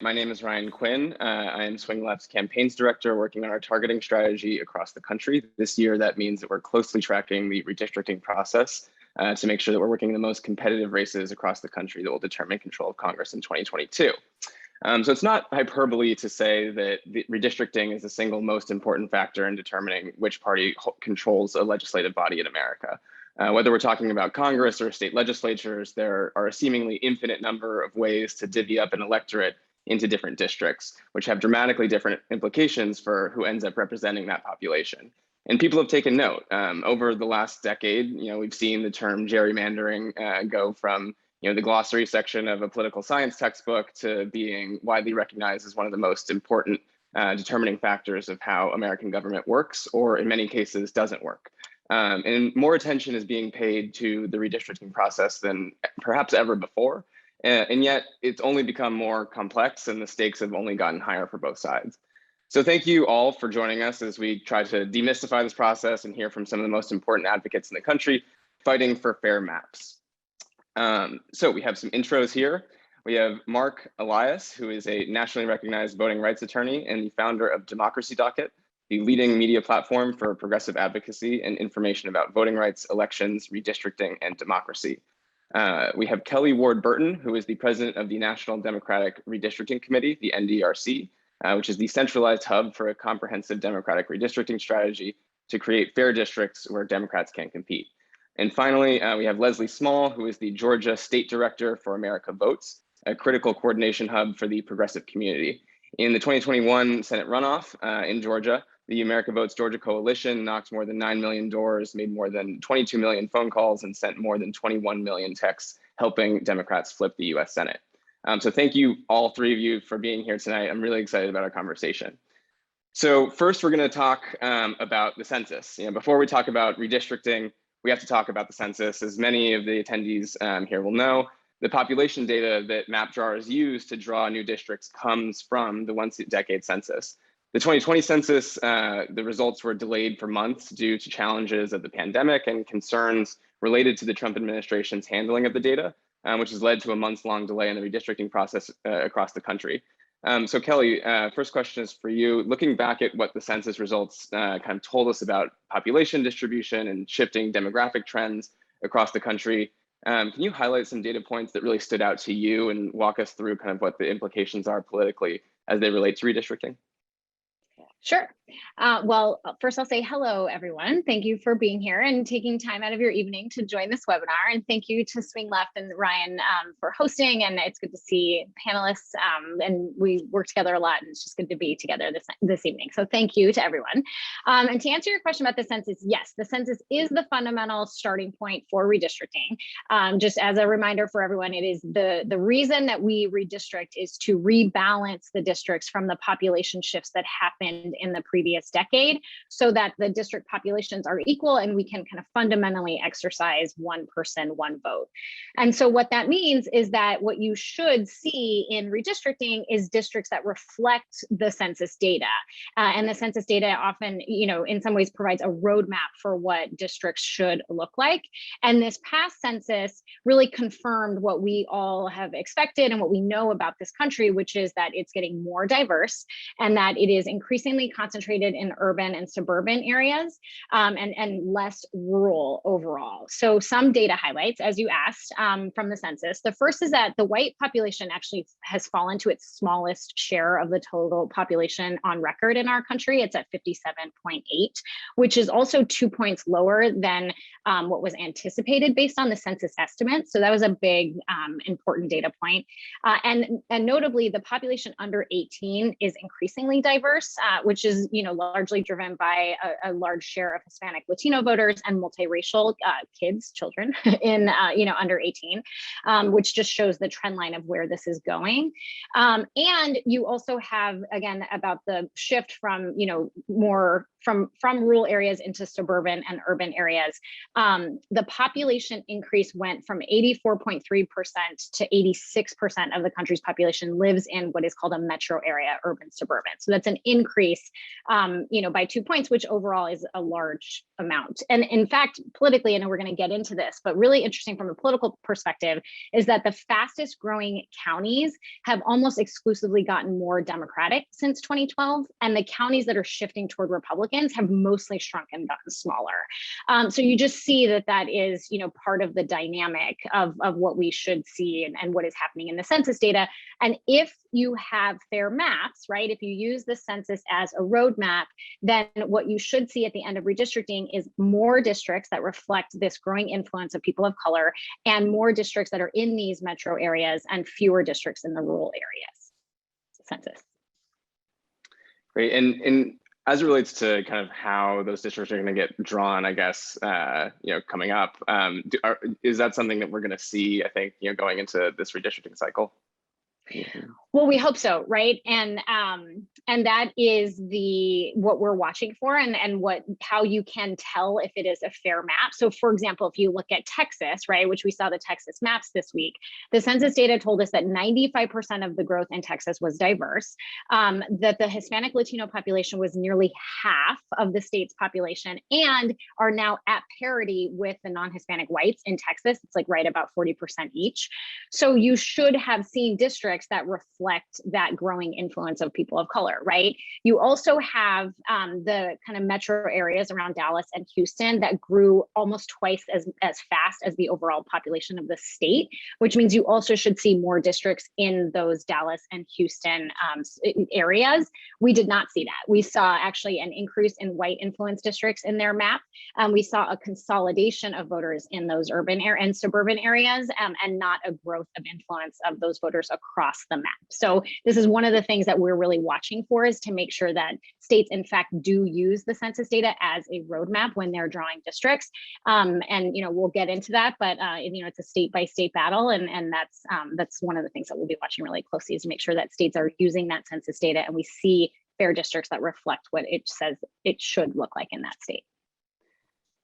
My name is Ryan Quinn. I am Swing Left's campaigns director working on our targeting strategy across the country. This year, that means that we're closely tracking the redistricting process to make sure that we're working in the most competitive races across the country that will determine control of Congress in 2022. So it's not hyperbole to say that the redistricting is the single most important factor in determining which party controls a legislative body in America. Whether we're talking about Congress or state legislatures, there are a seemingly infinite number of ways to divvy up an electorate into different districts, which have dramatically different implications for who ends up representing that population. And people have taken note. Over the last decade, we've seen the term gerrymandering go from the glossary section of a political science textbook to being widely recognized as one of the most important determining factors of how American government works, or in many cases doesn't work. And more attention is being paid to the redistricting process than perhaps ever before. And yet it's only become more complex and the stakes have only gotten higher for both sides. So thank you all for joining us as we try to demystify this process and hear from some of the most important advocates in the country fighting for fair maps. So we have some intros here. We have Marc Elias, who is a nationally recognized voting rights attorney and the founder of Docket, the leading media platform for progressive advocacy and information about voting rights, elections, redistricting, and democracy. We have Kelly Burton, who is the president of the National Democratic Redistricting Committee, the NDRC, which is the centralized hub for a comprehensive democratic redistricting strategy to create fair districts where Democrats can compete. And finally, we have Leslie Small, who is the Georgia State Director for America Votes, a critical coordination hub for the progressive community. In the 2021 Senate runoff in Georgia, the America Votes Georgia Coalition knocked more than 9 million doors, made more than 22 million phone calls, and sent more than 21 million texts, helping Democrats flip the US Senate. So thank you, all three of you, for being here tonight. I'm really excited about our conversation. So first, we're going to talk about the census. Before we talk about redistricting, we have to talk about the census. As many of the attendees here will know, the population data that map drawers use to draw new districts comes from the once-a-decade census. The 2020 census, the results were delayed for months due to challenges of the pandemic and concerns related to the Trump administration's handling of the data, which has led to a months-long delay in the redistricting process across the country. So Kelly, first question is for you. Looking back at what the census results kind of told us about population distribution and shifting demographic trends across the country, can you highlight some data points that really stood out to you and walk us through kind of what the implications are politically as they relate to redistricting? Sure. Well, first I'll say hello, everyone. Thank you for being here and taking time out of your evening to join this webinar. And thank you to Swing Left and Ryan for hosting. And it's good to see panelists. And we work together a lot, and it's just good to be together this evening. So thank you to everyone. And to answer your question about the census, yes, the census is the fundamental starting point for redistricting. Just as a reminder for everyone, it is the reason that we redistrict is to rebalance the districts from the population shifts that happened in the previous decade, so that the district populations are equal and we can kind of fundamentally exercise one person, one vote. And so what that means is that what you should see in redistricting is districts that reflect the census data. And the census data often, in some ways provides a roadmap for what districts should look like. And this past census really confirmed what we all have expected and what we know about this country, which is that it's getting more diverse and that it is increasingly concentrated in urban and suburban areas and less rural overall. So some data highlights, as you asked, from the census. The first is that the white population actually has fallen to its smallest share of the total population on record in our country. It's at 57.8, which is also 2 points lower than what was anticipated based on the census estimates. So that was a big important data point. And notably, the population under 18 is increasingly diverse, which is largely driven by a large share of Hispanic Latino voters and multiracial children in under 18, which just shows the trend line of where this is going. And you also have, again, about the shift from more from rural areas into suburban and urban areas, the population increase went from 84.3% to 86% of the country's population lives in what is called a metro area, urban suburban. So that's an increase, by 2 points, which overall is a large amount. And in fact, politically, I know we're going to get into this, but really interesting from a political perspective is that the fastest growing counties have almost exclusively gotten more Democratic since 2012, and the counties that are shifting toward Republicans have mostly shrunk and gotten smaller. So you just see that is, part of the dynamic of what we should see and what is happening in the census data. And if you have fair maps, right, if you use the census as a roadmap, then what you should see at the end of redistricting is more districts that reflect this growing influence of people of color and more districts that are in these metro areas and fewer districts in the rural areas. Census. Great. And as it relates to kind of how those districts are going to get drawn, I guess, coming up, is that something that we're going to see, I think, going into this redistricting cycle? Well, we hope so, right? And that is what we're watching for, and how you can tell if it is a fair map. So, for example, if you look at Texas, right, which we saw the Texas maps this week, the census data told us that 95% of the growth in Texas was diverse, that the Hispanic Latino population was nearly half of the state's population, and are now at parity with the non-Hispanic whites in Texas. It's like right about 40% each. So you should have seen districts that reflect that growing influence of people of color, right? You also have the kind of metro areas around Dallas and Houston that grew almost twice as fast as the overall population of the state, which means you also should see more districts in those Dallas and Houston areas. We did not see that. We saw actually an increase in white influence districts in their map. We saw a consolidation of voters in those urban and suburban areas, and not a growth of influence of those voters across the map. So this is one of the things that we're really watching for, is to make sure that states in fact do use the census data as a roadmap when they're drawing districts. And we'll get into that, but it's a state by state battle, and that's one of the things that we'll be watching really closely, is to make sure that states are using that census data and we see fair districts that reflect what it says it should look like in that state.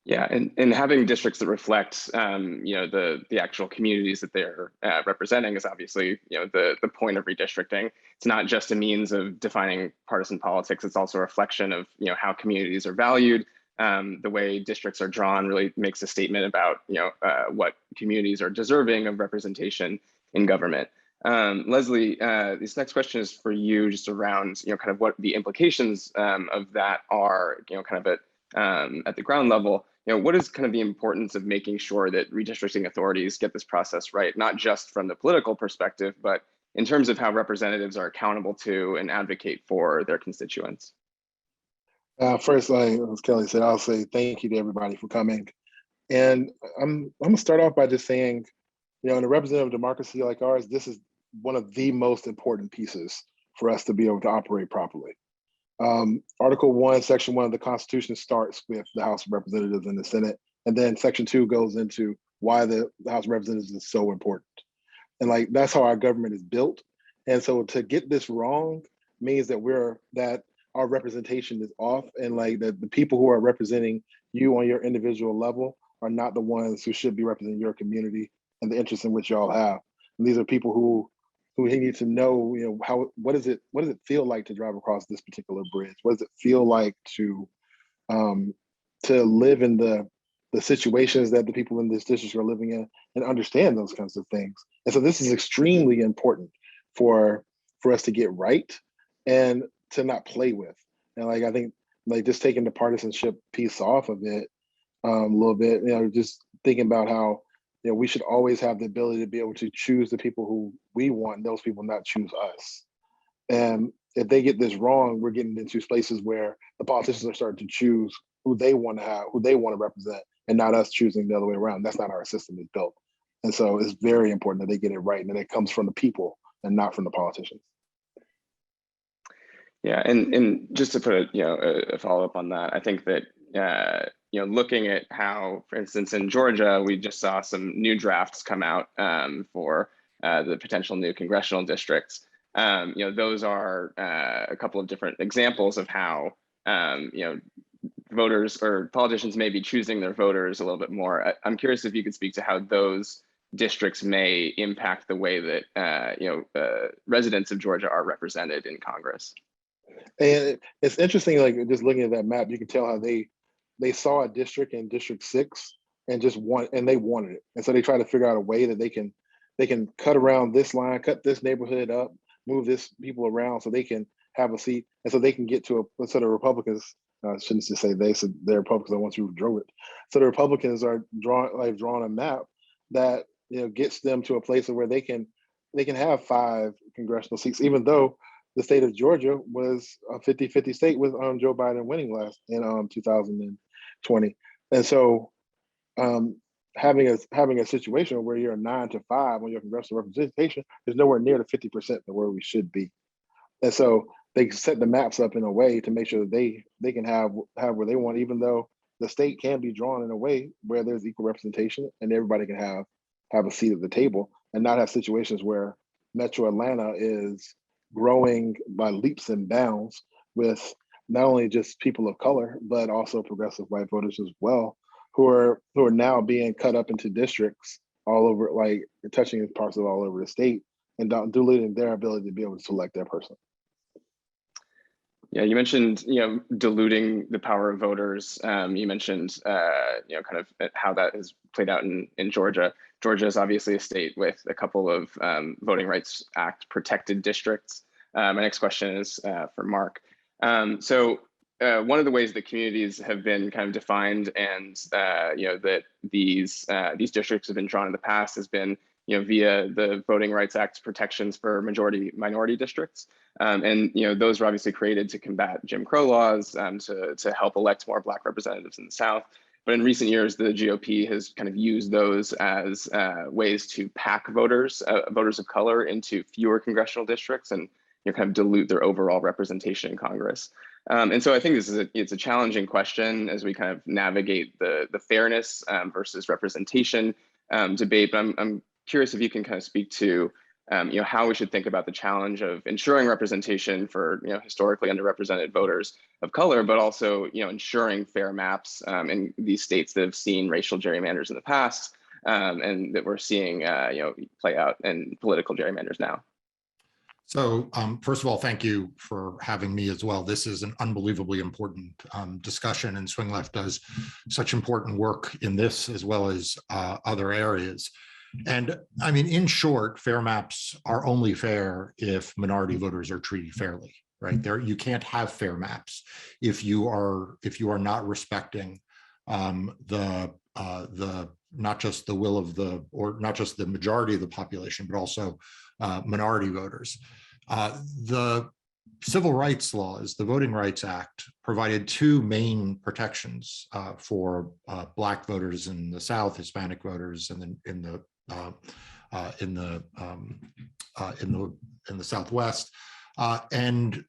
Yeah, and having districts that reflect, the actual communities that they're representing is obviously, the point of redistricting. It's not just a means of defining partisan politics. It's also a reflection of, how communities are valued. The way districts are drawn really makes a statement about, what communities are deserving of representation in government. Leslie, this next question is for you, just around, kind of what the implications of that are, kind of at the ground level. What is kind of the importance of making sure that redistricting authorities get this process right, not just from the political perspective, but in terms of how representatives are accountable to and advocate for their constituents? First, as Kelly said, I'll say thank you to everybody for coming. And I'm gonna start off by just saying, in a representative democracy like ours, this is one of the most important pieces for us to be able to operate properly. Article 1, Section 1 of the Constitution starts with the House of Representatives and the Senate, and then Section 2 goes into why the House of Representatives is so important. And that's how our government is built. And so to get this wrong means that our representation is off, and that the people who are representing you on your individual level are not the ones who should be representing your community and the interests in which y'all have. And these are people who need to know, what does it feel like to drive across this particular bridge? What does it feel like to live in the situations that the people in this district are living in, and understand those kinds of things? And so this is extremely important for us to get right and to not play with. And I think just taking the partisanship piece off of it a little bit, just thinking about how we should always have the ability to be able to choose the people who we want, and those people not choose us. And if they get this wrong, we're getting into places where the politicians are starting to choose who they want to represent, and not us choosing the other way around. That's not how our system is built. And so it's very important that they get it right, and that it comes from the people and not from the politicians. Yeah, and just to put a follow up on that, I think that looking at how, for instance, in Georgia, we just saw some new drafts come out for the potential new congressional districts. Those are a couple of different examples of how voters or politicians may be choosing their voters a little bit more. I'm curious if you could speak to how those districts may impact the way that residents of Georgia are represented in Congress. And it's interesting, like just looking at that map, you can tell how they saw a district in District 6 and they wanted it. And so they try to figure out a way that they can cut around this line, cut this neighborhood up, move this people around so they can have a seat. And so they can get to a sort of Republicans, I shouldn't just say they, so they're Republicans, the ones who drove it. So the Republicans are drawn a map that gets them to a place where they can have 5 congressional seats, even though the state of Georgia was a 50-50 state with Joe Biden winning last in 2020. And so having a situation where you're 9 to 5 on your congressional representation is nowhere near the 50% where we should be. And so they set the maps up in a way to make sure that they can have where they want, even though the state can be drawn in a way where there's equal representation and everybody can have a seat at the table, and not have situations where Metro Atlanta is growing by leaps and bounds with not only just people of color, but also progressive white voters as well, who are now being cut up into districts all over, like touching parts of all over the state and diluting their ability to be able to select their person. Yeah, you mentioned diluting the power of voters. You mentioned kind of how that has played out in Georgia. Georgia is obviously a state with a couple of Voting Rights Act protected districts. My next question is for Marc. So one of the ways that communities have been kind of defined and that these districts have been drawn in the past has been via the Voting Rights Act protections for minority districts. And those were obviously created to combat Jim Crow laws, to help elect more Black representatives in the South. But in recent years, the GOP has kind of used those as ways to pack voters of color into fewer congressional districts and kind of dilute their overall representation in Congress. And so I think it's a challenging question as we kind of navigate the fairness versus representation debate. But I'm curious if you can kind of speak to how we should think about the challenge of ensuring representation for historically underrepresented voters of color, but also ensuring fair maps in these states that have seen racial gerrymanders in the past and that we're seeing play out in political gerrymanders now. So first of all, thank you for having me as well. This is an unbelievably important discussion, and Swing Left does such important work in this as well as other areas. And I mean, in short, fair maps are only fair if minority voters are treated fairly, right? You can't have fair maps if you are not respecting not just the will of or not just the majority of the population, but also minority voters. The civil rights laws, the Voting Rights Act, provided 2 main protections for Black voters in the South, Hispanic voters, and in the Southwest, and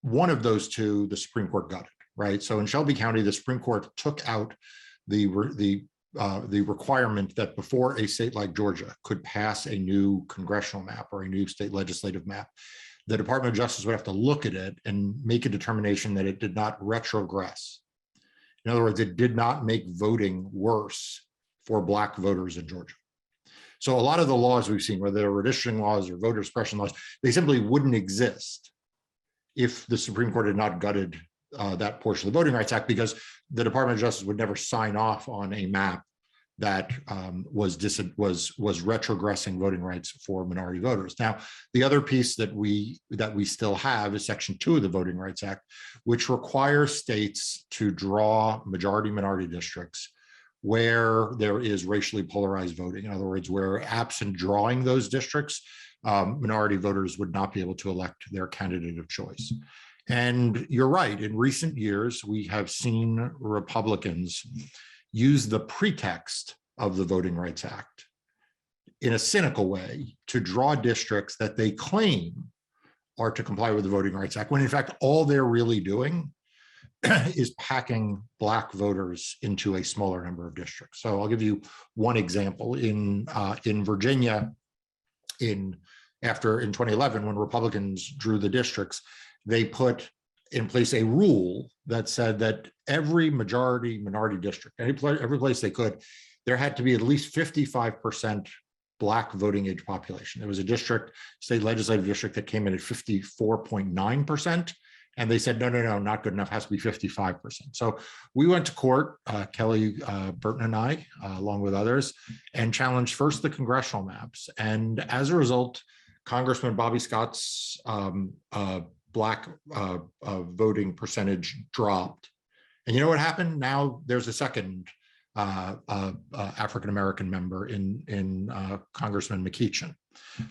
one of those 2, the Supreme Court gutted, right? So in Shelby County, the Supreme Court took out the requirement that before a state like Georgia could pass a new congressional map or a new state legislative map, the Department of Justice would have to look at it and make a determination that it did not retrogress. In other words, it did not make voting worse for Black voters in Georgia. So a lot of the laws we've seen, whether they're redistricting laws or voter suppression laws, they simply wouldn't exist if the Supreme Court had not gutted that portion of the Voting Rights Act, because the Department of Justice would never sign off on a map that was retrogressing voting rights for minority voters. Now, the other piece that we still have is Section 2 of the Voting Rights Act, which requires states to draw majority-minority districts where there is racially polarized voting. In other words, where absent drawing those districts, minority voters would not be able to elect their candidate of choice. And you're right, in recent years, we have seen Republicans use the pretext of the Voting Rights Act in a cynical way to draw districts that they claim are to comply with the Voting Rights Act, when in fact, all they're really doing is packing Black voters into a smaller number of districts. So I'll give you one example. In Virginia, in 2011, when Republicans drew the districts, they put in place a rule that said that every minority district, every place they could, there had to be at least 55% Black voting age population. There was a state legislative district that came in at 54.9%. And they said, no, not good enough, has to be 55%. So we went to court, Kelly Burton and I, along with others, and challenged first the congressional maps. And as a result, Congressman Bobby Scott's Black voting percentage dropped. And you know what happened? Now there's a second African-American member in Congressman McEachin.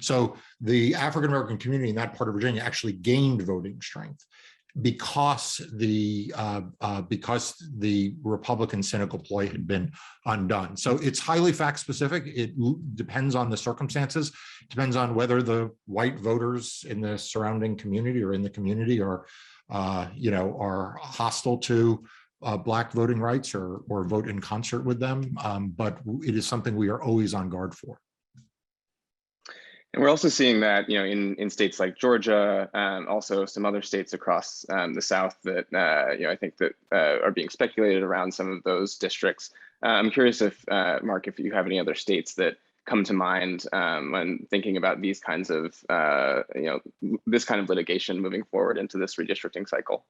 So the African-American community in that part of Virginia actually gained voting strength because the Republican cynical ploy had been undone. So it's highly fact specific. It depends on the circumstances, depends on whether the white voters in the surrounding community or in the community are hostile to Black voting rights or vote in concert with them. But it is something we are always on guard for. And we're also seeing that, in states like Georgia, also some other states across the South that, I think that are being speculated around some of those districts. I'm curious if, Marc, if you have any other states that come to mind when thinking about these kinds of, this kind of litigation moving forward into this redistricting cycle.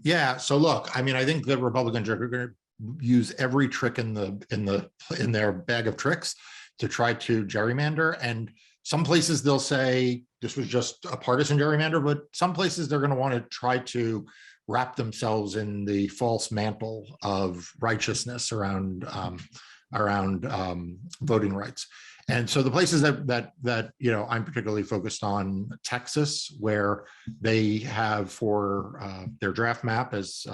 Yeah. So look, I mean, I think the Republicans are going to use every trick in their bag of tricks to try to gerrymander. And some places they'll say this was just a partisan gerrymander, but some places they're going to want to try to wrap themselves in the false mantle of righteousness around voting rights. And so the places that I'm particularly focused on, Texas, where they have for their draft map, as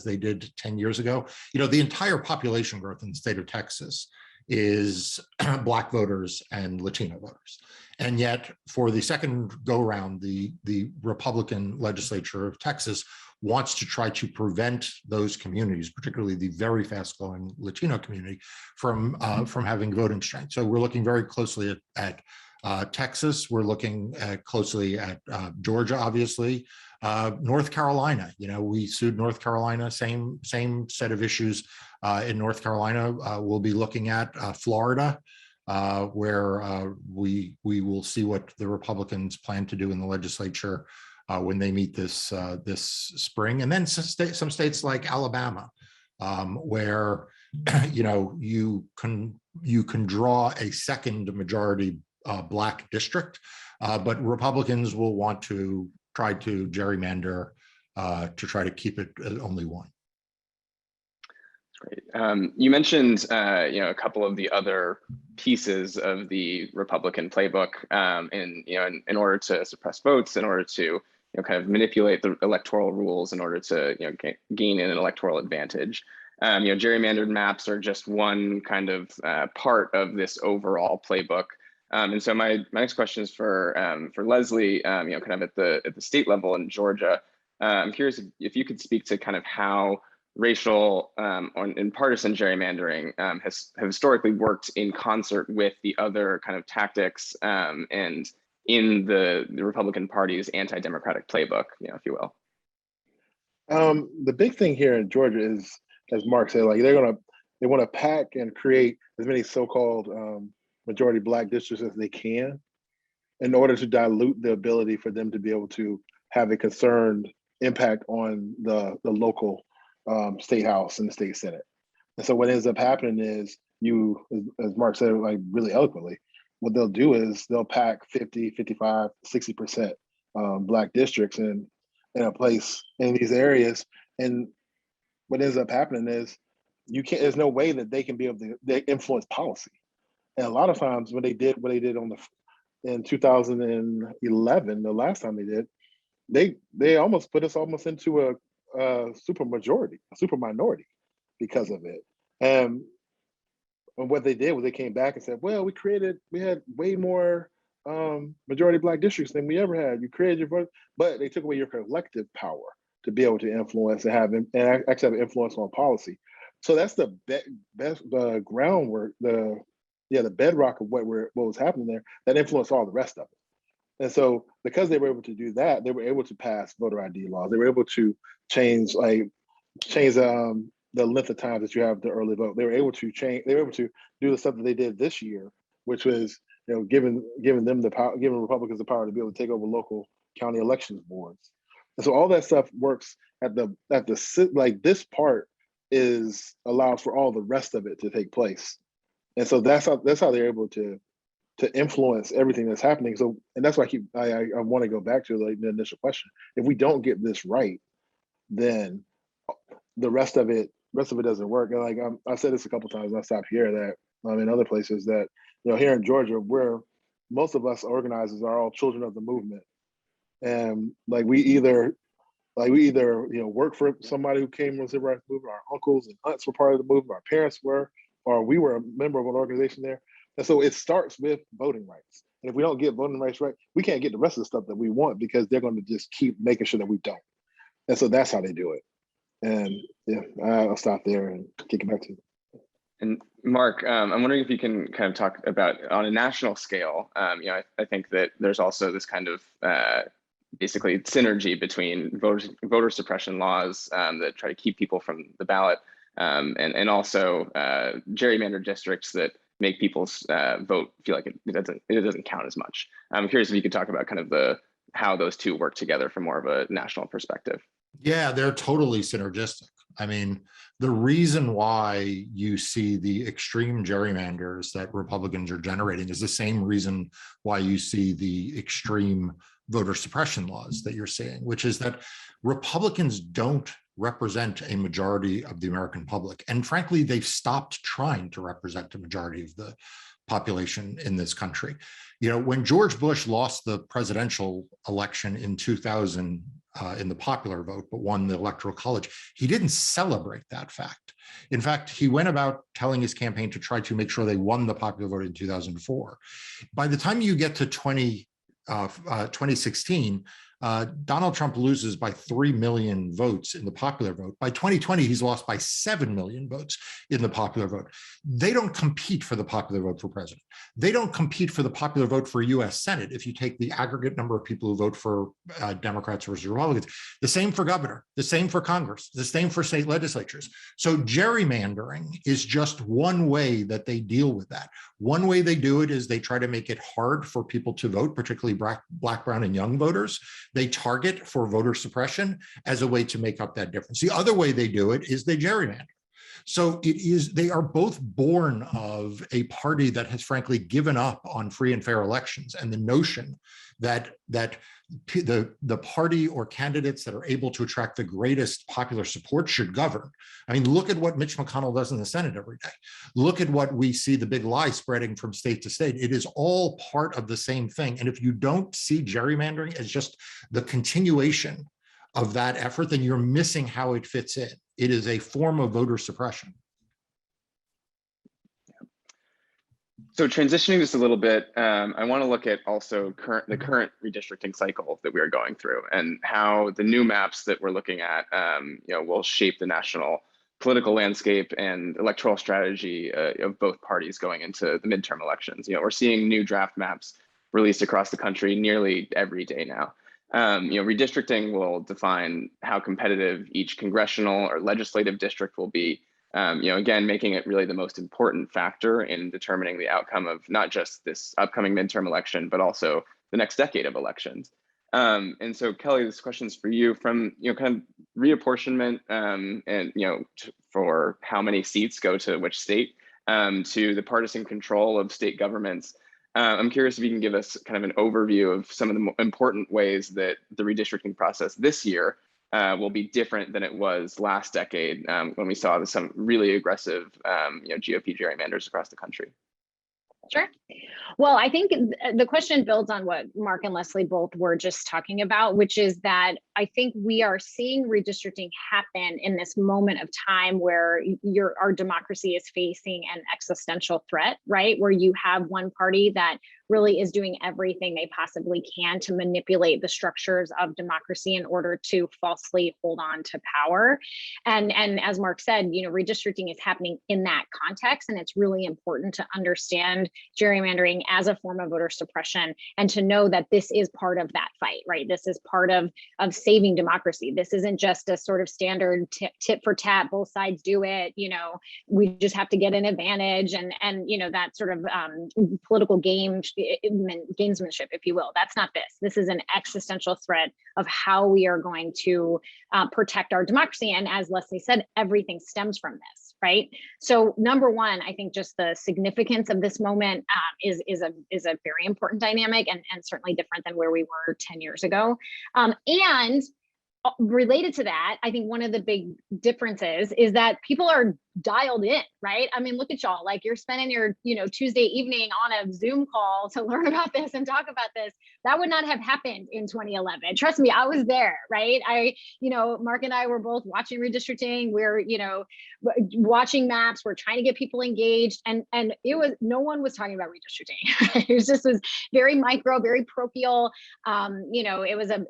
they did 10 years ago, the entire population growth in the state of Texas is Black voters and Latino voters. And yet for the second go round, the Republican legislature of Texas wants to try to prevent those communities, particularly the very fast growing Latino community, from having voting strength. So we're looking very closely at Texas. We're looking closely at Georgia, obviously. North Carolina, we sued North Carolina, same set of issues in North Carolina. We'll be looking at Florida, where we will see what the Republicans plan to do in the legislature when they meet this spring, and then some states like Alabama, where you can draw a second majority Black district, but Republicans will want to try to gerrymander to try to keep it at only one. Great. You mentioned, a couple of the other pieces of the Republican playbook, in order to suppress votes, in order to kind of manipulate the electoral rules, in order to gain an electoral advantage. Gerrymandered maps are just one kind of part of this overall playbook. And so my next question is for Leslie. Kind of at the state level in Georgia. I'm curious if you could speak to kind of how racial and partisan gerrymandering have historically worked in concert with the other kind of tactics and in the Republican Party's anti-democratic playbook, if you will. The big thing here in Georgia is, as Marc said, like they want to pack and create as many so-called majority Black districts as they can in order to dilute the ability for them to be able to have a concerned impact on the local state house and the state senate. And so what ends up happening is as Marc said, like really eloquently, what they'll do is they'll pack 50, 55, 60% Black districts in a place in these areas. And what ends up happening is there's no way that they can be able to influence policy. And a lot of times when they did what they did in 2011, the last time they did, they almost put us into a super minority because of it. And what they did was they came back and said, well, we had way more majority Black districts than we ever had. You created your vote, but they took away your collective power to be able to influence and actually have influence on policy. So that's the the groundwork, the bedrock of what was happening there that influenced all the rest of it. And so because they were able to do that, they were able to pass voter ID laws. They were able to change the length of time that you have the early vote. They were able to change. They were able to do the stuff that they did this year, which was giving them the power, giving Republicans the power to be able to take over local county elections boards. And so all that stuff works at the like this part is allows for all the rest of it to take place. And so that's how they're able to influence everything that's happening. So, and that's why I want to go back to like the initial question. If we don't get this right, then the rest of it doesn't work. And like I said this a couple times, I stopped here that in other places that here in Georgia, where most of us organizers are all children of the movement, and like we either work for somebody who came from the civil rights movement. Our uncles and aunts were part of the movement. Our parents were, or we were a member of an organization there. And so it starts with voting rights. And if we don't get voting rights right, we can't get the rest of the stuff that we want because they're going to just keep making sure that we don't. And so that's how they do it. And yeah, I'll stop there and kick it back to you. And Marc, I'm wondering if you can kind of talk about on a national scale. I think that there's also this kind of basically synergy between voter suppression laws that try to keep people from the ballot, and also gerrymandered districts that make people's vote feel like it doesn't count as much. I'm curious if you could talk about kind of how those two work together from more of a national perspective. Yeah, they're totally synergistic. I mean, the reason why you see the extreme gerrymanders that Republicans are generating is the same reason why you see the extreme voter suppression laws that you're seeing, which is that Republicans don't represent a majority of the American public. And frankly, they've stopped trying to represent a majority of the population in this country. When George Bush lost the presidential election in 2000 in the popular vote, but won the Electoral College, he didn't celebrate that fact. In fact, he went about telling his campaign to try to make sure they won the popular vote in 2004. By the time you get to 2016, Donald Trump loses by 3 million votes in the popular vote. By 2020, he's lost by 7 million votes in the popular vote. They don't compete for the popular vote for president. They don't compete for the popular vote for US Senate if you take the aggregate number of people who vote for Democrats versus Republicans. The same for governor, the same for Congress, the same for state legislatures. So gerrymandering is just one way that they deal with that. One way they do it is they try to make it hard for people to vote, particularly Black, brown, and young voters. They target for voter suppression as a way to make up that difference. The other way they do it is they gerrymander. So they are both born of a party that has frankly given up on free and fair elections, and the notion that the party or candidates that are able to attract the greatest popular support should govern. I mean, look at what Mitch McConnell does in the Senate every day. Look at what we see the big lie spreading from state to state. It is all part of the same thing. And if you don't see gerrymandering as just the continuation of that effort, then you're missing how it fits in. It is a form of voter suppression. So transitioning just a little bit, I want to look at also the current redistricting cycle that we are going through and how the new maps that we're looking at will shape the national political landscape and electoral strategy of both parties going into the midterm elections. We're seeing new draft maps released across the country nearly every day now. Redistricting will define how competitive each congressional or legislative district will be. Again, making it really the most important factor in determining the outcome of not just this upcoming midterm election, but also the next decade of elections. And so, Kelly, this question is for you. From kind of reapportionment and for how many seats go to which state, to the partisan control of state governments. I'm curious if you can give us kind of an overview of some of the important ways that the redistricting process this year will be different than it was last decade when we saw some really aggressive GOP gerrymanders across the country. Sure. Well, I think the question builds on what Marc and Leslie both were just talking about, which is that I think we are seeing redistricting happen in this moment of time where our democracy is facing an existential threat, right? Where you have one party that really is doing everything they possibly can to manipulate the structures of democracy in order to falsely hold on to power. And as Marc said, redistricting is happening in that context, and it's really important to understand gerrymandering as a form of voter suppression, and to know that this is part of that fight, right? This is part of saving democracy. This isn't just a sort of standard tit for tat, both sides do it, we just have to get an advantage, and that sort of political gamesmanship, if you will. That's not this. This is an existential threat of how we are going to protect our democracy. And as Leslie said, everything stems from this, right? So number one, I think just the significance of this moment is a very important dynamic, and certainly different than where we were 10 years ago. And related to that, I think one of the big differences is that people are dialed in, right? I mean, look at y'all, like you're spending your, Tuesday evening on a Zoom call to learn about this and talk about this. That would not have happened in 2011. Trust me, I was there, right? Marc and I were both watching redistricting. We're, watching maps. We're trying to get people engaged, and no one was talking about redistricting. It was very micro, very parochial.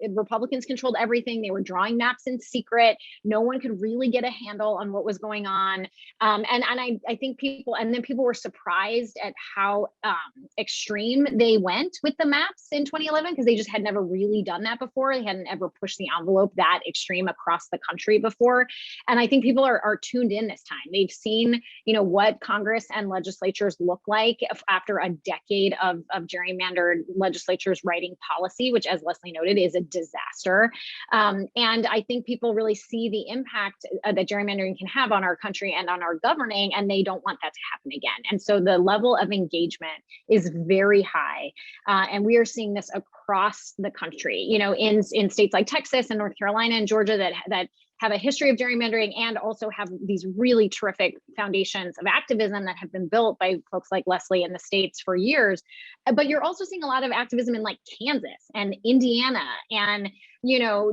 Republicans controlled everything. They were drawing maps in secret. No one could really get a handle on what was going on. I think people were surprised at how extreme they went with the maps in 2011, because they just had never really done that before. They hadn't ever pushed the envelope that extreme across the country before. And I think people are tuned in this time. They've seen, what Congress and legislatures look like after a decade of gerrymandered legislatures writing policy, which, as Leslie noted, is a disaster. And I think people really see the impact that gerrymandering can have on our country and on our governing, and they don't want that to happen again. And so the level of engagement is very high. And we are seeing this across the country, in states like Texas and North Carolina and Georgia that have a history of gerrymandering, and also have these really terrific foundations of activism that have been built by folks like Leslie in the States for years. But you're also seeing a lot of activism in like Kansas and Indiana, and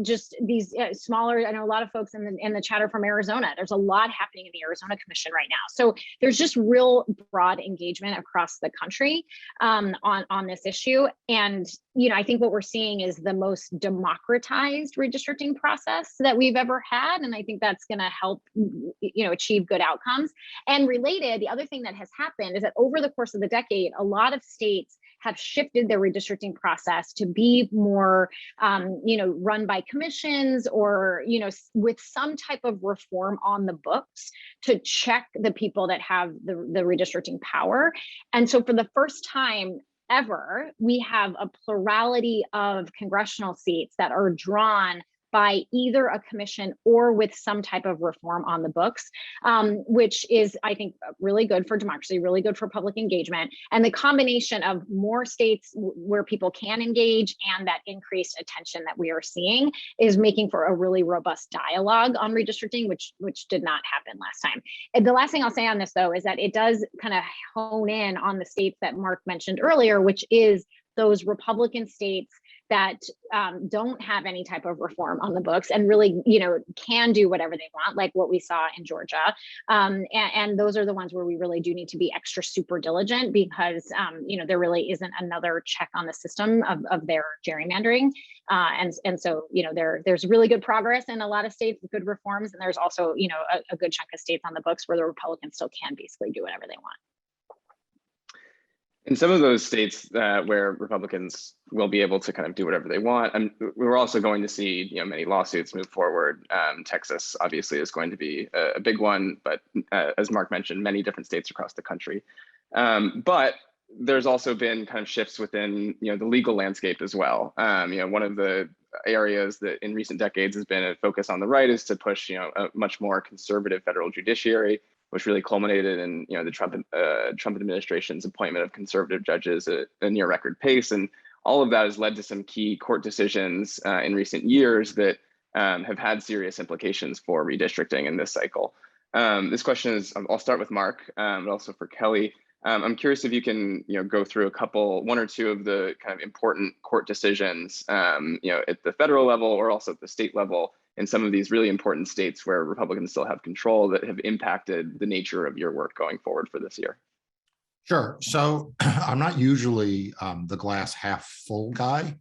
just these smaller, I know a lot of folks in the chatter from Arizona. There's a lot happening in the Arizona Commission right now. So there's just real broad engagement across the country on this issue. And, I think what we're seeing is the most democratized redistricting process that we've ever had. And I think that's going to help, achieve good outcomes. And related, the other thing that has happened is that over the course of the decade, a lot of states have shifted their redistricting process to be more, run by commissions, or, with some type of reform on the books to check the people that have the redistricting power. And so for the first time ever, we have a plurality of congressional seats that are drawn by either a commission or with some type of reform on the books, which is, I think, really good for democracy, really good for public engagement. And the combination of more states where people can engage and that increased attention that we are seeing is making for a really robust dialogue on redistricting, which did not happen last time. And the last thing I'll say on this, though, is that it does kind of hone in on the states that Marc mentioned earlier, which is those Republican states that don't have any type of reform on the books and really, can do whatever they want, like what we saw in Georgia. And those are the ones where we really do need to be extra super diligent, because, there really isn't another check on the system of their gerrymandering. And so, there's really good progress in a lot of states with good reforms. And there's also, a good chunk of states on the books where the Republicans still can basically do whatever they want. In some of those states where Republicans will be able to kind of do whatever they want, and we're also going to see many lawsuits move forward. Texas obviously is going to be a big one, but as Marc mentioned, many different states across the country. But there's also been kind of shifts within the legal landscape as well. One of the areas that in recent decades has been a focus on the right is to push a much more conservative federal judiciary, which really culminated in the Trump administration's appointment of conservative judges at a near record pace. And all of that has led to some key court decisions in recent years that have had serious implications for redistricting in this cycle. This question is, I'll start with Marc, but also for Kelly. I'm curious if you can go through one or two of the kind of important court decisions at the federal level or also at the state level in some of these really important states where Republicans still have control that have impacted the nature of your work going forward for this year. Sure. So I'm not usually the glass half full guy,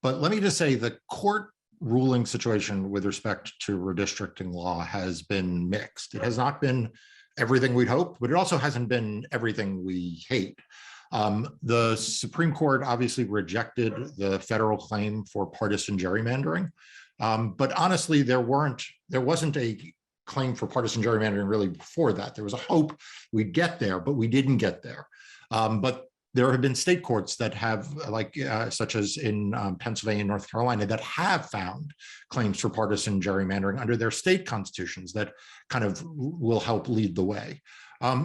but let me just say the court ruling situation with respect to redistricting law has been mixed. It has not been everything we'd hoped, but it also hasn't been everything we hate. The Supreme Court obviously rejected the federal claim for partisan gerrymandering, but honestly, there wasn't a claim for partisan gerrymandering really before that. There was a hope we'd get there, but we didn't get there. But there have been state courts that have, such as in Pennsylvania and North Carolina, that have found claims for partisan gerrymandering under their state constitutions that kind of will help lead the way.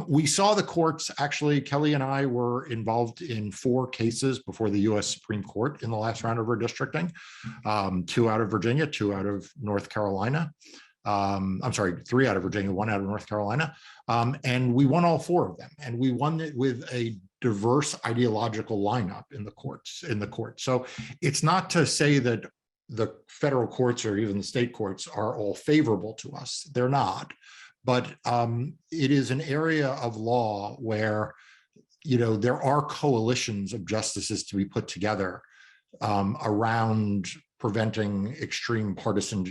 We saw the courts, actually, Kelly and I were involved in 4 cases before the US Supreme Court in the last round of redistricting, 2 out of Virginia, 2 out of North Carolina. I'm sorry, 3 out of Virginia, 1 out of North Carolina. And we won all 4 of them. And we won it with a diverse ideological lineup in the courts. So it's not to say that the federal courts or even the state courts are all favorable to us. They're not. But it is an area of law where, there are coalitions of justices to be put together around preventing extreme racial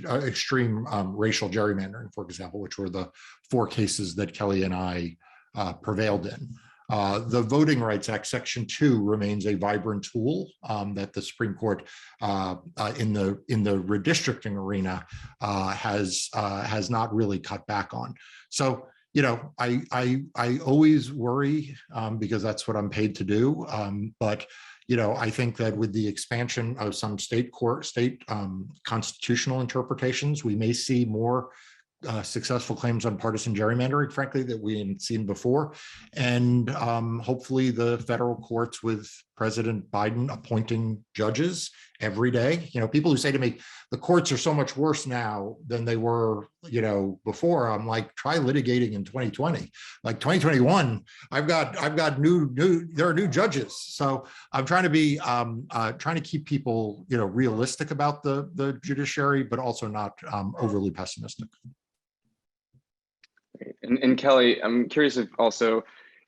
gerrymandering, for example, which were the 4 cases that Kelly and I prevailed in. The Voting Rights Act, Section 2, remains a vibrant tool that the Supreme Court in the redistricting arena has not really cut back on. So, I always worry because that's what I'm paid to do. But I think that with the expansion of some state constitutional interpretations, we may see more successful claims on partisan gerrymandering, frankly, that we hadn't seen before. And hopefully the federal courts with President Biden appointing judges every day. People who say to me, the courts are so much worse now than they were, before. I'm like, try litigating in 2020. Like 2021, there are new judges. So I'm trying to be, trying to keep people, realistic about the judiciary, but also not overly pessimistic. And Kelly, I'm curious if also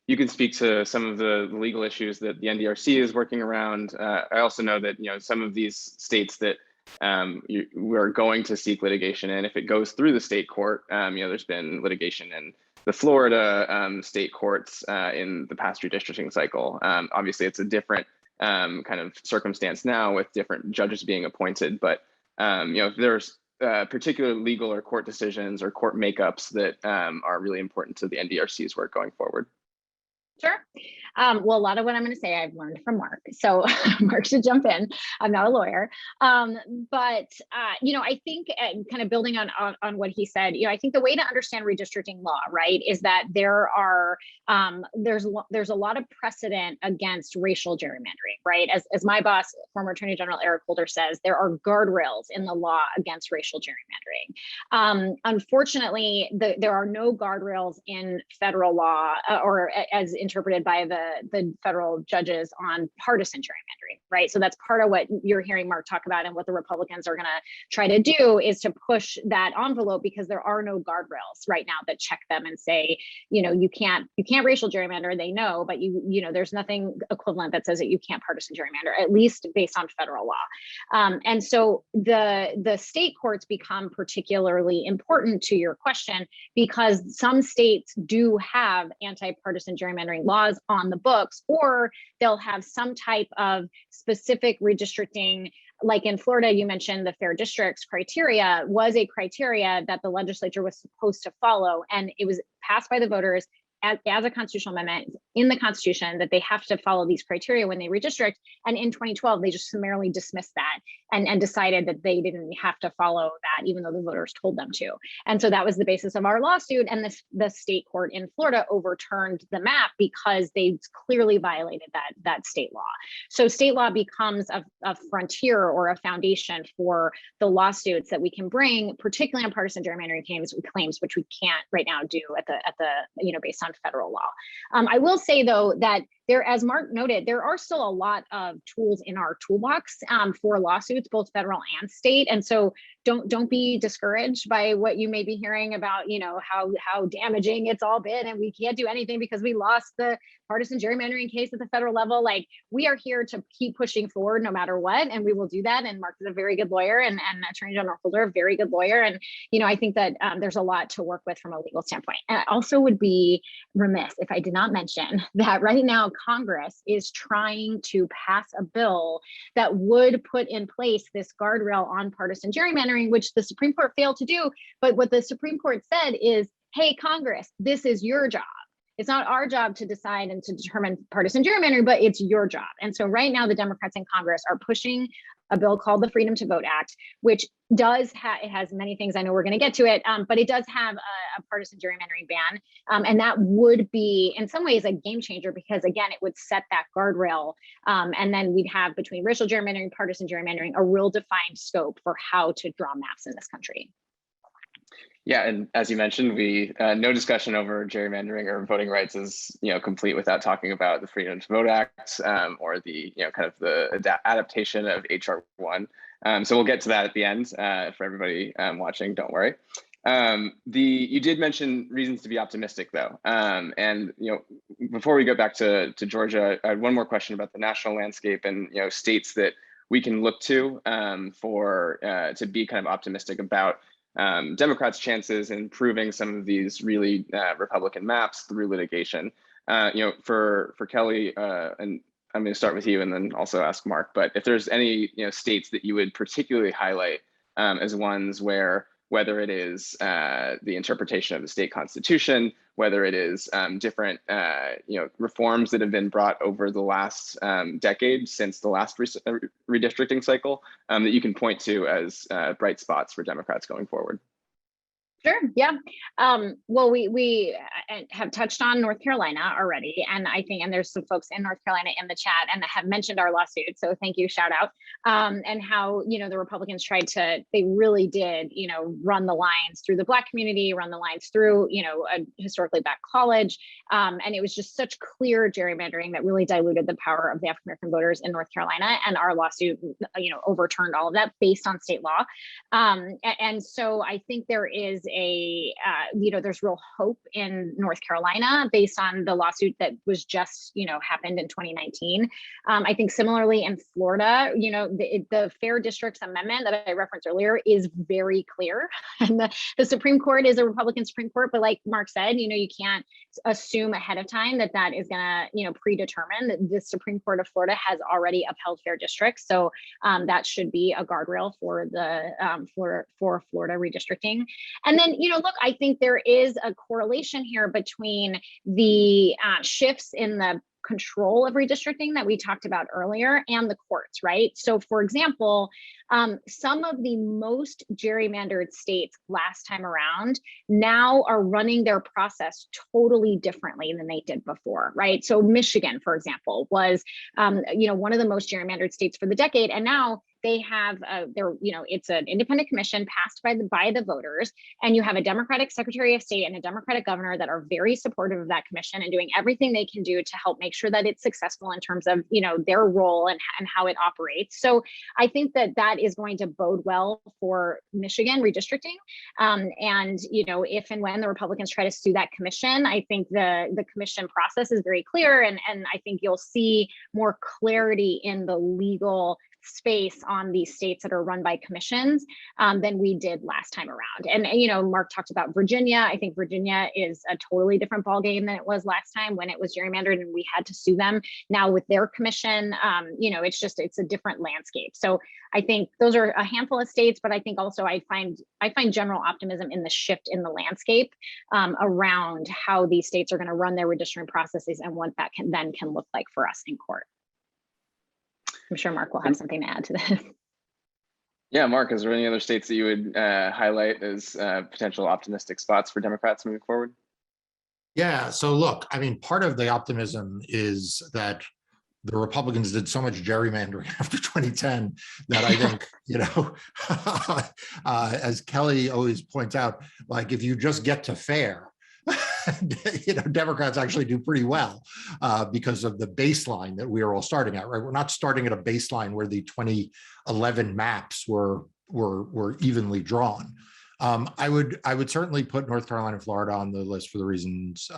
you could speak to some of the legal issues that the NDRC is working around. I also know that some of these states that we're going to seek litigation in, if it goes through the state court, there's been litigation in the Florida state courts in the past redistricting cycle. Obviously, it's a different kind of circumstance now with different judges being appointed, but if there's particular legal or court decisions or court makeups that are really important to the NDRC's work going forward. Sure. Well, a lot of what I'm going to say I've learned from Marc. So Marc should jump in. I'm not a lawyer. But I think kind of building on what he said, I think the way to understand redistricting law, right, is that there's a lot of precedent against racial gerrymandering, right? As my boss, former Attorney General Eric Holder, says, there are guardrails in the law against racial gerrymandering. Unfortunately, there are no guardrails in federal law or as interpreted by the federal judges on partisan gerrymandering, right? So that's part of what you're hearing Marc talk about, and what the Republicans are going to try to do is to push that envelope, because there are no guardrails right now that check them and say, you can't racial gerrymander. They know, but there's nothing equivalent that says that you can't partisan gerrymander, at least based on federal law. And so the state courts become particularly important to your question, because some states do have anti-partisan gerrymandering laws on the books, or they'll have some type of specific redistricting. Like in Florida, you mentioned the fair districts criteria was a criteria that the legislature was supposed to follow, and it was passed by the voters as a constitutional amendment in the Constitution that they have to follow these criteria when they redistrict. And in 2012, they just summarily dismissed that and decided that they didn't have to follow that, even though the voters told them to. And so that was the basis of our lawsuit. And the state court in Florida overturned the map because they clearly violated that state law. So state law becomes a frontier or a foundation for the lawsuits that we can bring, particularly on partisan gerrymandering claims, which we can't right now do at the based on federal law. I will say, though, that as Marc noted, there are still a lot of tools in our toolbox for lawsuits, both federal and state. And so don't be discouraged by what you may be hearing about, how damaging it's all been and we can't do anything because we lost the partisan gerrymandering case at the federal level. Like, we are here to keep pushing forward no matter what, and we will do that. And Marc is a very good lawyer, and Attorney General Holder, a very good lawyer. And I think that there's a lot to work with from a legal standpoint. And I also would be remiss if I did not mention that right now Congress is trying to pass a bill that would put in place this guardrail on partisan gerrymandering, which the Supreme Court failed to do. But what the Supreme Court said is, hey, Congress, this is your job. It's not our job to decide and to determine partisan gerrymandering, but it's your job. And so right now the Democrats in Congress are pushing a bill called the Freedom to Vote Act, which does it has many things. I know we're going to get to it, but it does have a partisan gerrymandering ban. And that would be in some ways a game changer, because again, it would set that guardrail. And then we'd have, between racial gerrymandering, partisan gerrymandering, a real defined scope for how to draw maps in this country. Yeah, and as you mentioned, no discussion over gerrymandering or voting rights is complete without talking about the Freedom to Vote Act or the kind of the adaptation of HR 1. So we'll get to that at the end for everybody watching. Don't worry. You did mention reasons to be optimistic, though, and before we go back to Georgia, I had one more question about the national landscape and states that we can look to to be kind of optimistic about Democrats' chances in improving some of these really Republican maps through litigation. For Kelly, and I'm going to start with you and then also ask Marc, but if there's any states that you would particularly highlight as ones where, whether it is the interpretation of the state constitution, whether it is different reforms that have been brought over the last decade since the last redistricting cycle, that you can point to as bright spots for Democrats going forward. Sure. Yeah. Well, we have touched on North Carolina already, and I think, and there's some folks in North Carolina in the chat and have mentioned our lawsuit. So thank you, shout out. And how, the Republicans they really did, run the lines through the Black community, run the lines through, a historically Black college. And it was just such clear gerrymandering that really diluted the power of the African-American voters in North Carolina. And our lawsuit, overturned all of that based on state law. And so I think there is there's real hope in North Carolina based on the lawsuit that was just, happened in 2019. I think similarly in Florida, the Fair Districts Amendment that I referenced earlier is very clear. And the Supreme Court is a Republican Supreme Court, but like Marc said, you can't assume ahead of time that is going to, predetermine that the Supreme Court of Florida has already upheld fair districts. So that should be a guardrail for the for Florida redistricting. And then, look, I think there is a correlation here between the shifts in the control of redistricting that we talked about earlier and the courts, right? So for example, some of the most gerrymandered states last time around now are running their process totally differently than they did before, right? So Michigan, for example, was one of the most gerrymandered states for the decade, and now they have it's an independent commission passed by the voters, and you have a Democratic Secretary of State and a Democratic governor that are very supportive of that commission and doing everything they can do to help make sure that it's successful in terms of their role and how it operates. So I think that is going to bode well for Michigan redistricting. And if and when the Republicans try to sue that commission, I think the commission process is very clear, and I think you'll see more clarity in the legal space on these states that are run by commissions than we did last time around. And Marc talked about Virginia. I think Virginia is a totally different ballgame than it was last time when it was gerrymandered and we had to sue them. Now with their commission, it's a different landscape. So I think those are a handful of states, but I think also I find general optimism in the shift in the landscape around how these states are going to run their redistricting processes and what that can look like for us in court. I'm sure Marc will have something to add to this. Yeah, Marc, is there any other states that you would highlight as potential optimistic spots for Democrats moving forward? Yeah, so look, I mean, part of the optimism is that the Republicans did so much gerrymandering after 2010 that I think, as Kelly always points out, like if you just get to fair, Democrats actually do pretty well because of the baseline that we are all starting at, right? We're not starting at a baseline where the 2011 maps were evenly drawn. I would certainly put North Carolina and Florida on the list for the reasons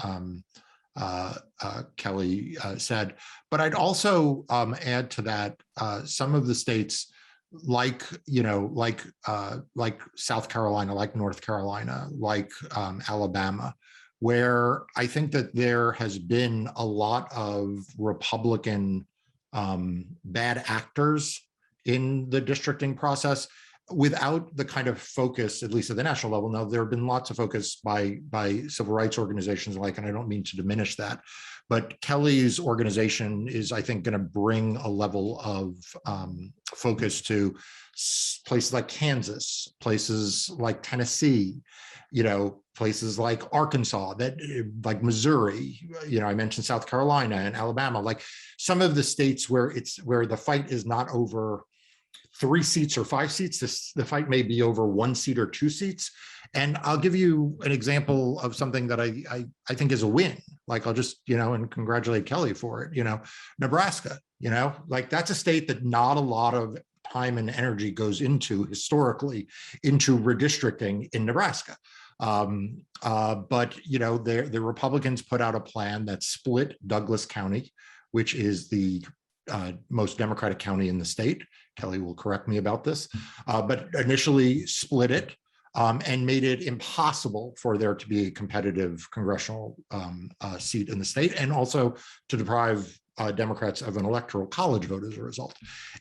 Kelly said, but I'd also add to that some of the states like South Carolina, like North Carolina, like Alabama, where I think that there has been a lot of Republican bad actors in the districting process without the kind of focus, at least at the national level. Now, there have been lots of focus by civil rights organizations and I don't mean to diminish that, but Kelly's organization is, I think, going to bring a level of focus to places like Kansas, places like Tennessee, places like Arkansas, like Missouri, I mentioned South Carolina and Alabama, like some of the states where the fight is not over 3 seats or 5 seats. The fight may be over 1 seat or 2 seats. And I'll give you an example of something that I think is a win. Like I'll just, and congratulate Kelly for it, Nebraska, like that's a state that not a lot of time and energy goes into historically into redistricting in Nebraska. But the Republicans put out a plan that split Douglas County, which is the most Democratic county in the state. Kelly will correct me about this, but initially split it and made it impossible for there to be a competitive congressional seat in the state, and also to deprive Democrats of an electoral college vote as a result.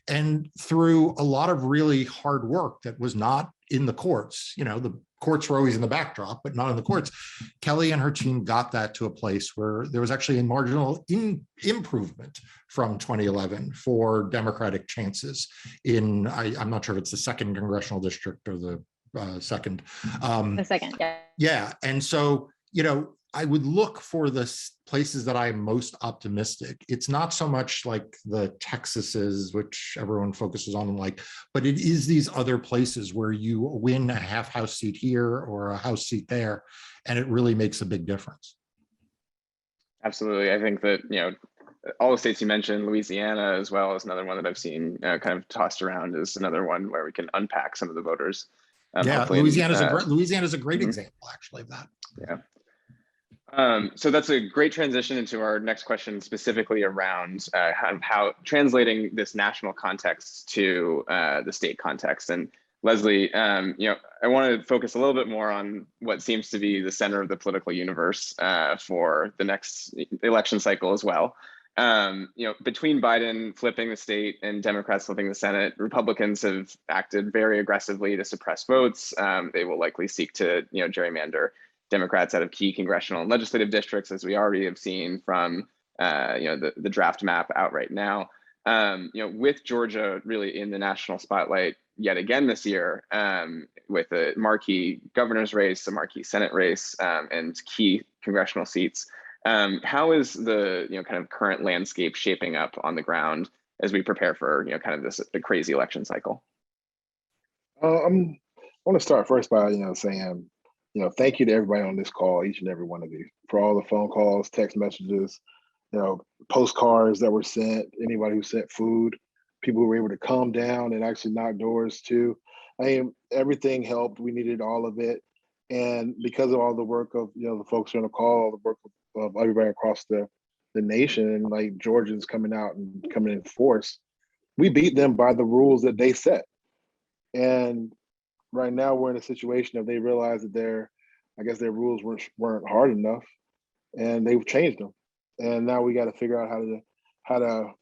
And through a lot of really hard work that was not in the courts, the courts were always in the backdrop, but not in the courts, Kelly and her team got that to a place where there was actually a marginal improvement from 2011 for Democratic chances in, I'm not sure if it's the 2nd congressional district or the second. The second, yeah. Yeah, and so, I would look for the places that I'm most optimistic. It's not so much like the Texases, which everyone focuses on, but it is these other places where you win a half house seat here or a house seat there, and it really makes a big difference. Absolutely. I think that, all the states you mentioned, Louisiana as well is another one that I've seen kind of tossed around as another one where we can unpack some of the voters. Yeah, Louisiana's a great example actually of that. Yeah. So that's a great transition into our next question, specifically around how translating this national context to the state context. And Leslie, I want to focus a little bit more on what seems to be the center of the political universe for the next election cycle as well. Between Biden flipping the state and Democrats flipping the Senate, Republicans have acted very aggressively to suppress votes. They will likely seek to, gerrymander Democrats out of key congressional and legislative districts, as we already have seen from, the draft map out right now. With Georgia really in the national spotlight yet again this year, with a marquee governor's race, a marquee Senate race, and key congressional seats. How is the kind of current landscape shaping up on the ground as we prepare for kind of the crazy election cycle? I want to start first by saying thank you to everybody on this call, each and every one of you, for all the phone calls, text messages, postcards that were sent, anybody who sent food, people who were able to come down and actually knock doors too. Everything helped. We needed all of it, and because of all the work of the folks on the call, the work of everybody across the nation, like Georgians coming out and coming in force, we beat them by the rules that they set. And right now we're in a situation of they realize that their rules weren't hard enough, and they've changed them. And now we got to figure out how to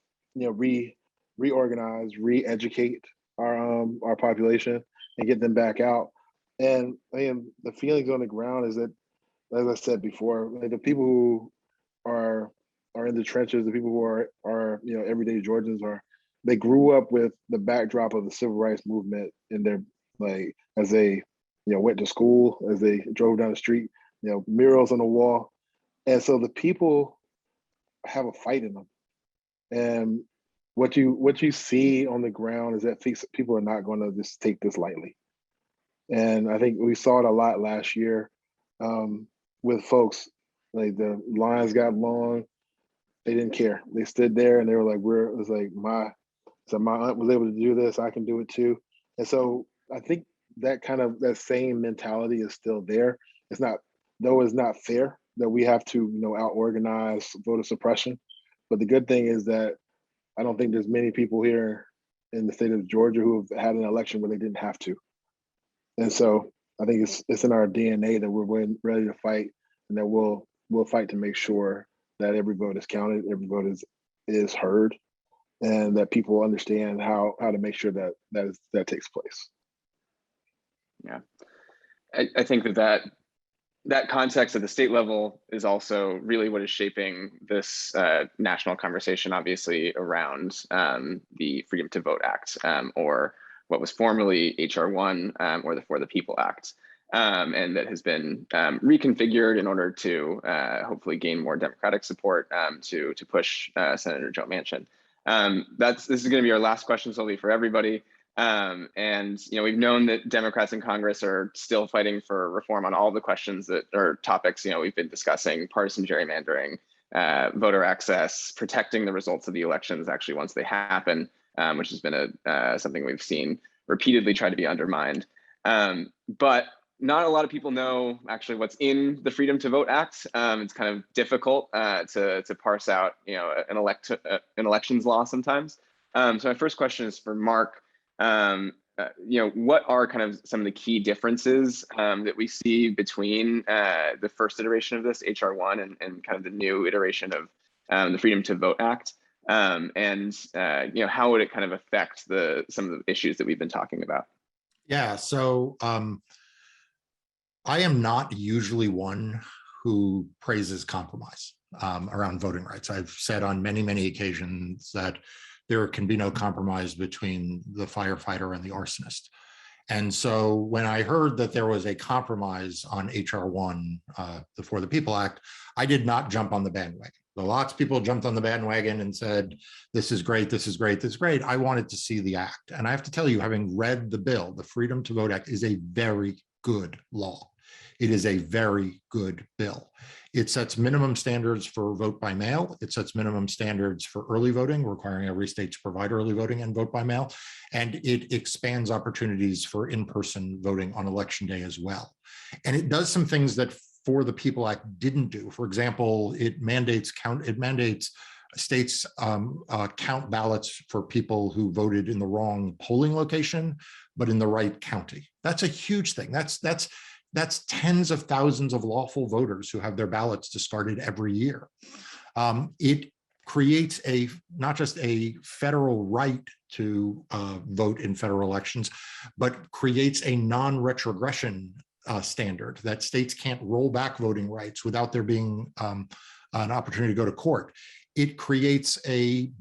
reorganize, re-educate our population and get them back out. And the feelings on the ground is that, as I said before, the people who are in the trenches, the people who are everyday Georgians, they grew up with the backdrop of the civil rights movement in their, as they went to school, as they drove down the street, murals on the wall. And so the people have a fight in them. And what you see on the ground is that people are not going to just take this lightly. And I think we saw it a lot last year with folks Like the lines got long. They didn't care. They stood there and they were like, it was like my aunt was able to do this, I can do it too. And so I think that same mentality is still there. It's not fair that we have to, out organize voter suppression. But the good thing is that I don't think there's many people here in the state of Georgia who have had an election where they didn't have to. And so I think it's in our DNA that we're ready to fight, and that we'll fight to make sure that every vote is counted, every vote is heard, and that people understand how to make sure that takes place. Yeah, I think that context at the state level is also really what is shaping this national conversation, obviously, around the Freedom to Vote Act, or what was formerly HR 1, or the For the People Act, and that has been reconfigured in order to hopefully gain more Democratic support to push Senator Joe Manchin. This is going to be our last question solely for everybody. And we've known that Democrats in Congress are still fighting for reform on all the questions that are topics we've been discussing: partisan gerrymandering, voter access, protecting the results of the elections actually once they happen, which has been something we've seen repeatedly try to be undermined. But not a lot of people know actually what's in the Freedom to Vote Act. It's kind of difficult to parse out an elections law sometimes. So my first question is for Marc. What are kind of some of the key differences that we see between the first iteration of this, HR 1, and kind of the new iteration of the Freedom to Vote Act? And how would it kind of affect some of the issues that we've been talking about? Yeah, so I am not usually one who praises compromise around voting rights. I've said on many, many occasions that there can be no compromise between the firefighter and the arsonist. And so when I heard that there was a compromise on HR 1, the For the People Act, I did not jump on the bandwagon. Lots of people jumped on the bandwagon and said, this is great, this is great, this is great. I wanted to see the act. And I have to tell you, having read the bill, the Freedom to Vote Act is a very good law. It is a very good bill. It sets minimum standards for vote by mail. It sets minimum standards for early voting, requiring every state to provide early voting and vote by mail. And it expands opportunities for in-person voting on election day as well. And it does some things that For the People Act didn't do. For example, it mandates states count ballots for people who voted in the wrong polling location, but in the right county. That's a huge thing. That's tens of thousands of lawful voters who have their ballots discarded every year. It creates not just a federal right to vote in federal elections, but creates a non-retrogression standard that states can't roll back voting rights without there being an opportunity to go to court. It creates a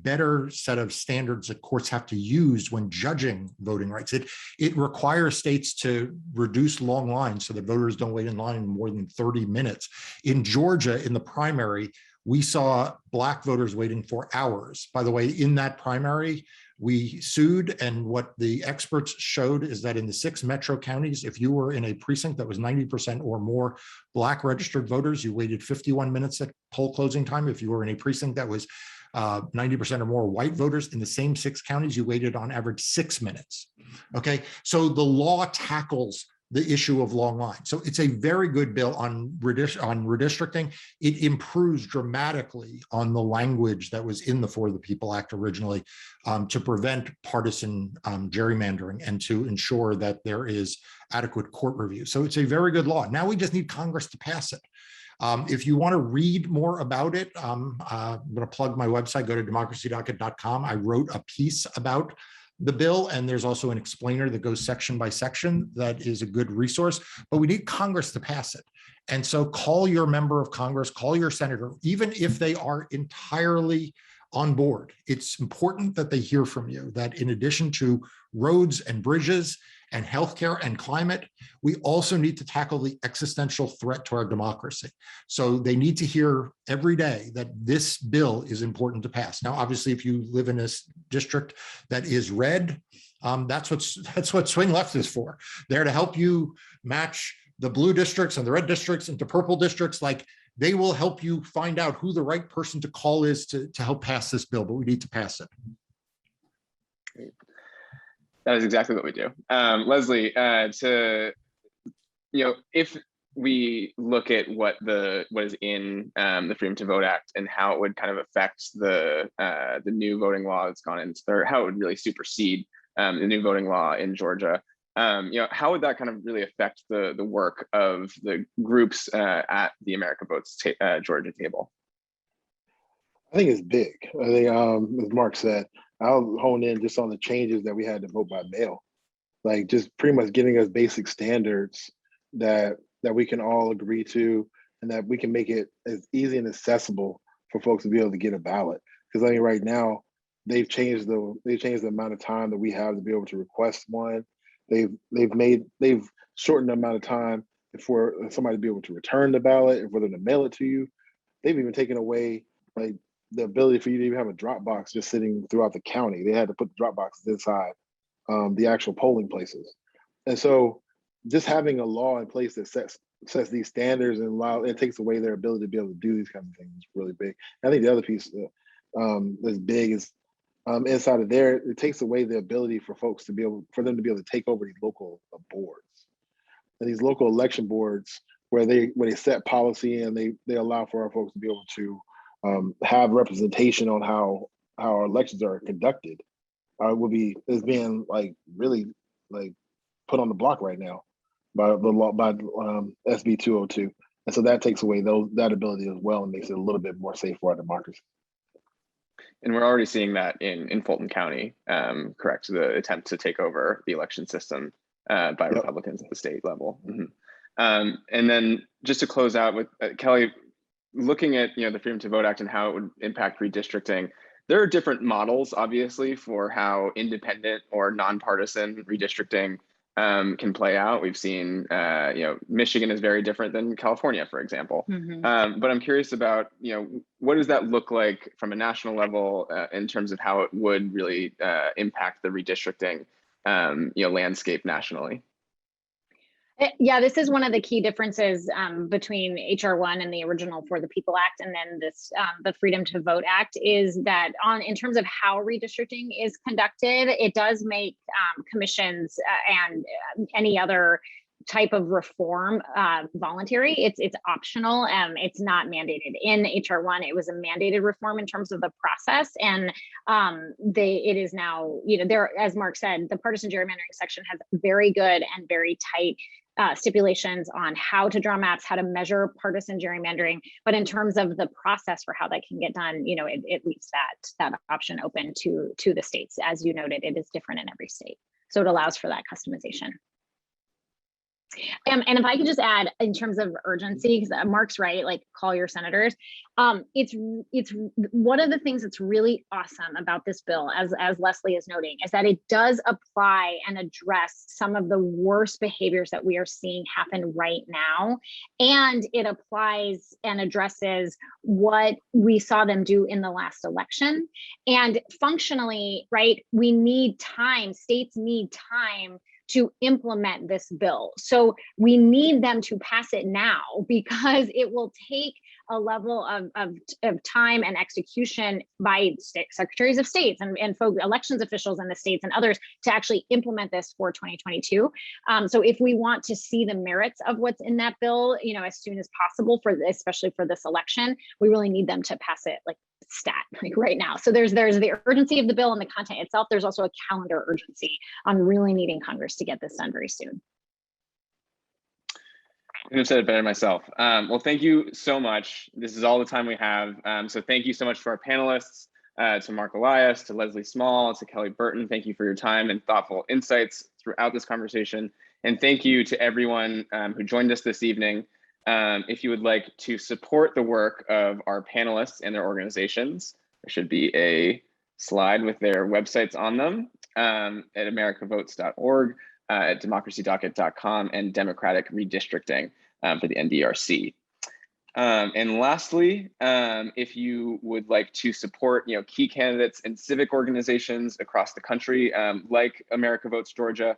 better set of standards that courts have to use when judging voting rights. It requires states to reduce long lines so that voters don't wait in line more than 30 minutes. In Georgia, in the primary, we saw Black voters waiting for hours. By the way, in that primary, we sued, and what the experts showed is that in the 6 metro counties, if you were in a precinct that was 90% or more Black registered voters, you waited 51 minutes at poll closing time. If you were in a precinct that was 90% or more white voters in the same 6 counties, you waited on average 6 minutes. Okay, so the law tackles the issue of long lines. So it's a very good bill on redistricting. It improves dramatically on the language that was in the For the People Act originally to prevent partisan gerrymandering and to ensure that there is adequate court review. So it's a very good law. Now we just need Congress to pass it. If you want to read more about it, I'm going to plug my website, go to democracydocket.com. I wrote a piece about the bill, and there's also an explainer that goes section by section that is a good resource, but we need Congress to pass it. And so call your member of Congress, call your senator, even if they are entirely on board. It's important that they hear from you, that in addition to roads and bridges and healthcare and climate, we also need to tackle the existential threat to our democracy. So they need to hear every day that this bill is important to pass. Now, obviously, if you live in a district that is red, that's what Swing Left is for. They're to help you match the blue districts and the red districts into purple districts. Like, they will help you find out who the right person to call is to help pass this bill, but we need to pass it. That is exactly what we do. Leslie, if we look at what is in the Freedom to Vote Act and how it would kind of affect the new voting law that's gone into, or how it would really supersede the new voting law in Georgia, how would that kind of really affect the work of the groups at the America Votes Georgia table? I think it's big. I think, as Marc said, I'll hone in just on the changes that we had to vote by mail, like just pretty much getting us basic standards that we can all agree to, and that we can make it as easy and accessible for folks to be able to get a ballot. Because I think right now they've changed the amount of time that we have to be able to request one. They've shortened the amount of time for somebody to be able to return the ballot and for them to mail it to you. They've even taken away like the ability for you to even have a drop box just sitting throughout the county. They had to put the drop boxes inside the actual polling places. And so just having a law in place that sets these standards and it takes away their ability to be able to do these kinds of things is really big. I think the other piece that's big is inside of there, it takes away the ability for folks to be able to take over these local boards. And these local election boards where they set policy and they allow for our folks to be able to have representation on how our elections are conducted is being like really like put on the block right now by the law, by SB 202. And so that takes away that ability as well and makes it a little bit more safe for our democracy. And we're already seeing that in Fulton County, correct? The attempt to take over the election system by Republicans at the state level. Mm-hmm. And then just to close out with Kelly, looking at the Freedom to Vote Act and how it would impact redistricting, there are different models, obviously, for how independent or nonpartisan redistricting can play out. We've seen, Michigan is very different than California, for example. Mm-hmm. But I'm curious about, what does that look like from a national level in terms of how it would really impact the redistricting, landscape nationally? Yeah, this is one of the key differences between HR 1 and the original For the People Act, and then this the Freedom to Vote Act, is that in terms of how redistricting is conducted, it does make commissions and any other type of reform voluntary. It's optional. It's not mandated. In HR 1, it was a mandated reform in terms of the process, and it is now, there, as Marc said, the partisan gerrymandering section has very good and very tight stipulations on how to draw maps, how to measure partisan gerrymandering. But in terms of the process for how that can get done, it leaves that option open to the states. As you noted, it is different in every state, so it allows for that customization. And if I could just add, in terms of urgency, because Marc's right, like call your senators. It's one of the things that's really awesome about this bill, as Leslie is noting, is that it does apply and address some of the worst behaviors that we are seeing happen right now. And it applies and addresses what we saw them do in the last election. And functionally, right, we need time, states need time to implement this bill. So we need them to pass it now, because it will take a level of time and execution by secretaries of states and elections officials in the states and others to actually implement this for 2022. So if we want to see the merits of what's in that bill, as soon as possible, especially for this election, we really need them to pass it like right now. So there's the urgency of the bill and the content itself. There's also a calendar urgency on really needing Congress to get this done very soon. I couldn't have said it better myself. Well, thank you so much. This is all the time we have. So thank you so much to our panelists, to Marc Elias, to Leslie Small, to Kelly Burton. Thank you for your time and thoughtful insights throughout this conversation. And thank you to everyone who joined us this evening. If you would like to support the work of our panelists and their organizations, there should be a slide with their websites on them at americavotes.org, at democracydocket.com, and Democratic Redistricting for the NDRC. And lastly, if you would like to support key candidates and civic organizations across the country, like America Votes Georgia,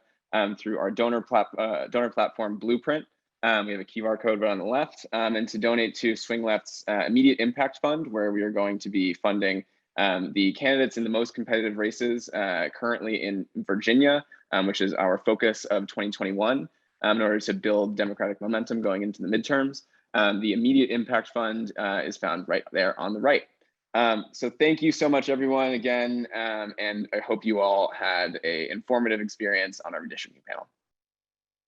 through our donor platform Blueprint, We have a QR code right on the left, and to donate to Swing Left's Immediate Impact Fund, where we are going to be funding the candidates in the most competitive races currently in Virginia, which is our focus of 2021, in order to build Democratic momentum going into the midterms. The Immediate Impact Fund is found right there on the right. So thank you so much, everyone, again, and I hope you all had an informative experience on our redistricting panel.